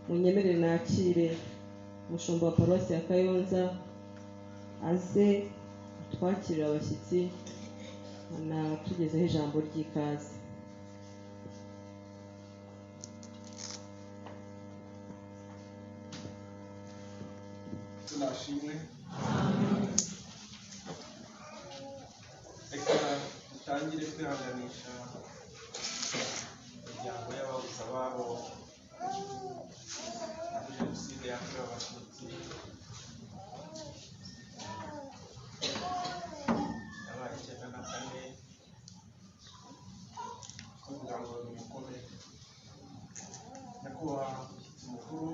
munyemerere nakire umushumba wa paruwasi ya Kayonza aze twakirira abashyitsi tugezeho ijambo ry'ikaze. Tunashimwe. Reka dutangire kwihanganisha imiryango y'ababuze ababo muri Jenoside yakorewe Abatutsi yabaye 1994 kugira ngo bikomere. Nyakubahwa mukuru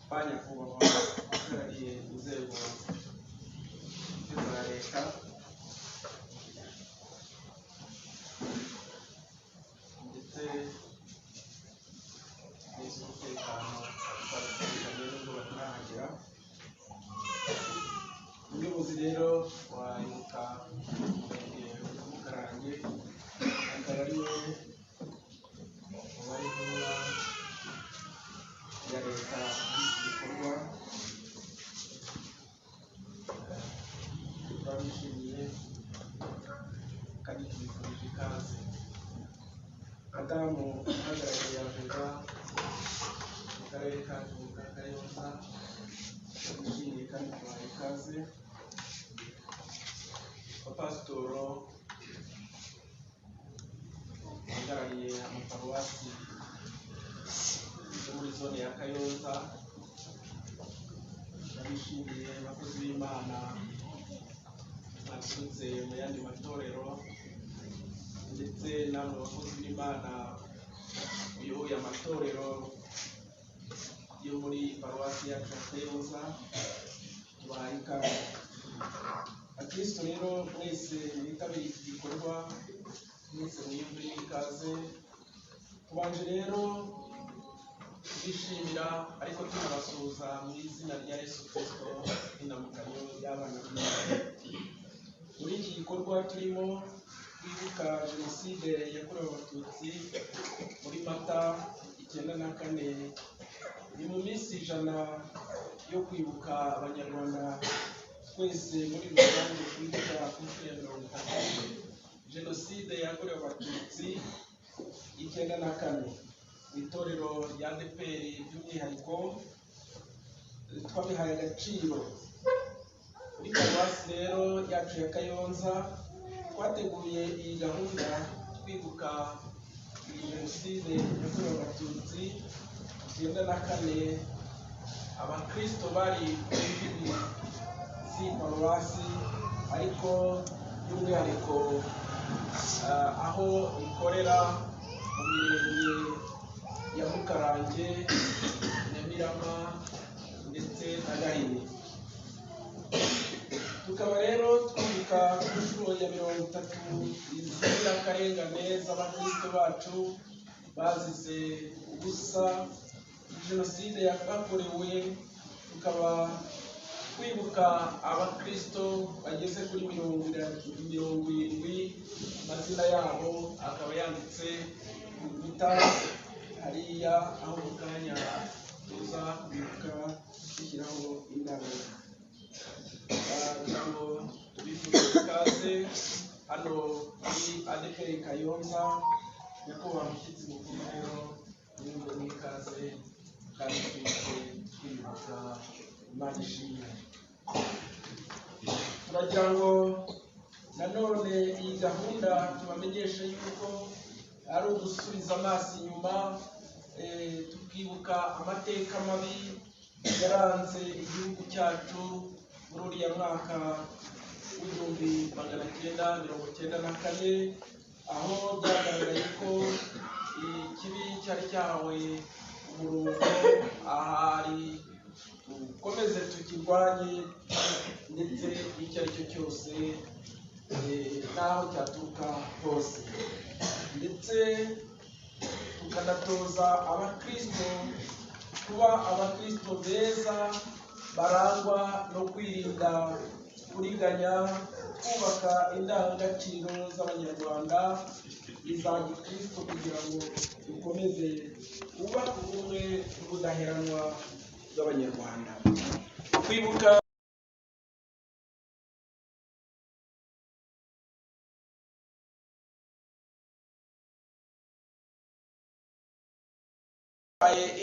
banyakubahwa bahagarariye inzego za leta ndetse n'iz'umutekano batandukanye n'ubwo batarahagera. Umuyobozi rero wayibuka umurenge wa Mukarange akaba ari we ubaye intumwa ya leta muri iki gikorwa. Turabishimiye kandi tubifurije ikaze. Madamu uhagarariye Yavega mu karere kacu ka Kayonza turabishimiye kandi tubahaye ikaze. Abapasitoro uhagarariye amaparuwasi yo muri zone ya Kayonza turabishimiye. Abakozi b'Imana baturutse mu yandi matorero ndetse namwe bakozi b'Imana uyoboye amatorero yo muri paruwasi yacu ya Kayonza tubahaye ikaze. Abakristo rero mwese mwitabiriye iki gikorwa mwese mwiyumve ikaze. Tubanje rero twishimira ariko tunabasuhuza mu izina rya Yesu Kristo n'indamukanyo y'abana b'Imana. Muri iki gikorwa turimo kwibuka Jenoside yakorewe Abatutsi muri Mata 1994, ni mu minsi 100 yo kwibuka abanyarwanda twese muri rusange kwibuka ku nshuro ya 30 Jenoside yakorewe Abatutsi 1994. Itorero rya ADEPR by'umwihariko twabihaye agaciro. Muri paruwasi rero yacu ya Kayonza twateguye iyi gahunda twibuka iyi Jenoside yakorewe Abatutsi 1994. Abakristo bari kuri si paruwasi ariko by'umwihariko aho ikorera mu mirenge ya Mukarange, Nyamirama ndetse na Gahini. Tukaba rero twibuka ku nshuro ya 30 iz'inzirakarengane z'abakristo bacu bazize ubusa Jenoside yakorewe. Tukaba twibuka abakristo bageze kuri 70. Amazina yabo akaba yanditse ku rukuta hariya aho mu kanya tuza kwibuka dushyiraho indabo. Kugira ngo tubifurize ikaze hano muri ADEPR Kayonza. Nyakubahwa mushyitsi mukuru rero mwumve n'ikaze kandi twibuka Imana ishimwe. Turagira ngo nanone iyi gahunda tubamenyeshe yuko ari ugusubiza amaso inyuma tukibuka amateka mabi yaranze igihugu cyacu muri uriya mwaka w'1994, aho byagaragaye ko ikibi cyari cyahawe umurongo. Ahari dukomeze tukirwanye ndetse icyo ari cyo cyose n'aho cyaturuka hose, ndetse tukanatoza abakristo kuba abakristo beza barangwa no kwirinda kuriganya kubaka indangagaciro z'abanyarwanda iza gikristo kugira ngo dukomeze kubaka ubumwe n'ubudaheranwa bw'abanyarwanda. Kwibuka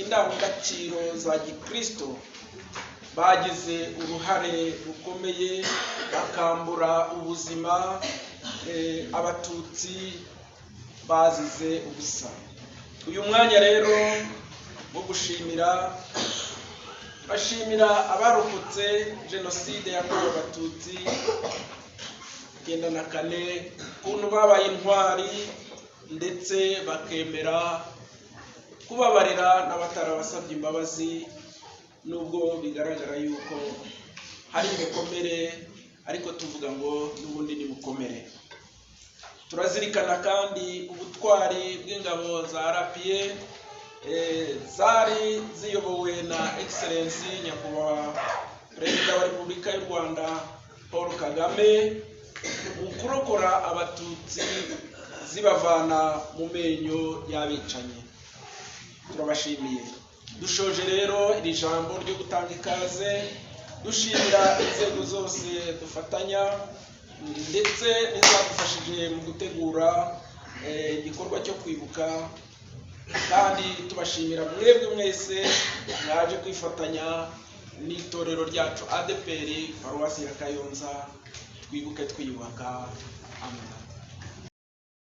indangagaciro za gikristo bagize uruhare rukomeye bakambura ubuzima abatutsi bazize ubusa. Uyu mwanya rero wo bashimira abarokotse jenoside yakorewe abatutsi 1994 ukuntu babaye intwari ndetse bakemera kubabarira n'abatarabasabye imbabazi, nubwo bigaragara yuko hari ibikomere, ariko tuvuga ngo n'ubundi ni mukomere. Turazirikana kandi ubutwari bw'ingabo za RPA zari ziyobowe na Excellency Nyakubahwa Perezida wa Repubulika y'u Rwanda Paul Kagame mu kurokora abatutsi zibavana mu menyo y'abicanyi. Turabashimiye. Dushoje rero iri jambo ryo gutanga ikaze dushimira inzego zose dufatanya ndetse n'izadufashije mu gutegura igikorwa cyo kwibuka, kandi tubashimira mwebwe mwese mwaje kwifatanya n'itorero ryacu ADPR Paruwasi ya Kayonza. Twibuke twiyubaka. Amen.